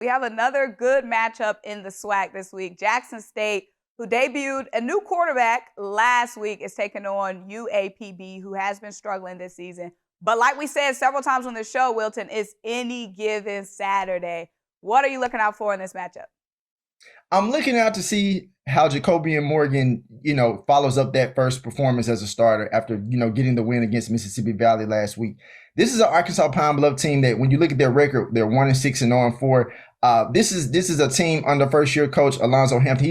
We have another good matchup in the SWAC this week. Jackson State, who debuted a new quarterback last week, is taking on UAPB, who has been struggling this season. But like we said several times on the show, Wilton, it's any given Saturday. What are you looking out for in this matchup? I'm looking out to see how Jacobian Morgan, follows up that first performance as a starter after, getting the win against Mississippi Valley last week. This is an Arkansas Pine Bluff team that, when you look at their record, they're 1-6 and 0-4. This is a team under first-year coach Alonzo Hampton.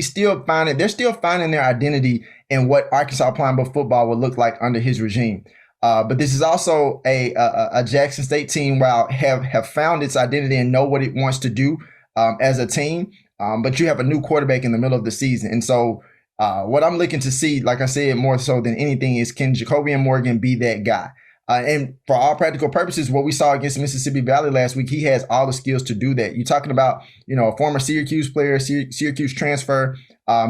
They're still finding their identity in what Arkansas Pine Bluff football would look like under his regime. But this is also a Jackson State team while have found its identity and know what it wants to do as a team. But you have a new quarterback in the middle of the season. And so what I'm looking to see, like I said, more so than anything, is can Jacobian Morgan be that guy? And for all practical purposes, what we saw against Mississippi Valley last week, he has all the skills to do that. You're talking about, a former Syracuse player, Syracuse transfer.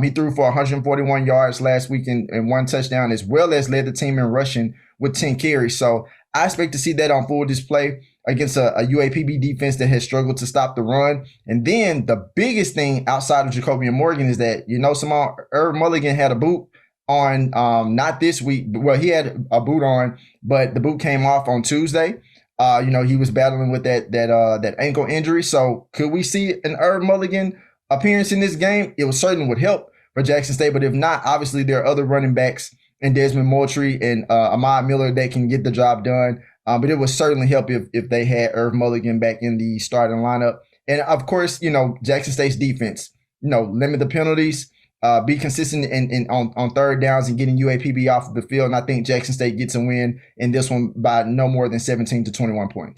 He threw for 141 yards last week and 1 touchdown, as well as led the team in rushing with 10 carries. So I expect to see that on full display against a UAPB defense that has struggled to stop the run. And then the biggest thing outside of Jacobian Morgan is that, Symone, Irv Mulligan had a boot on, not this week. Well, he had a boot on, but the boot came off on Tuesday. He was battling with that ankle injury. So could we see an Irv Mulligan appearance in this game? It certainly would help for Jackson State. But if not, obviously there are other running backs in Desmond Moultrie and Ahmad Miller that can get the job done. But it would certainly help if they had Irv Mulligan back in the starting lineup. And of course, Jackson State's defense, limit the penalties, be consistent on third downs and getting UAPB off of the field. And I think Jackson State gets a win in this one by no more than 17 to 21 points.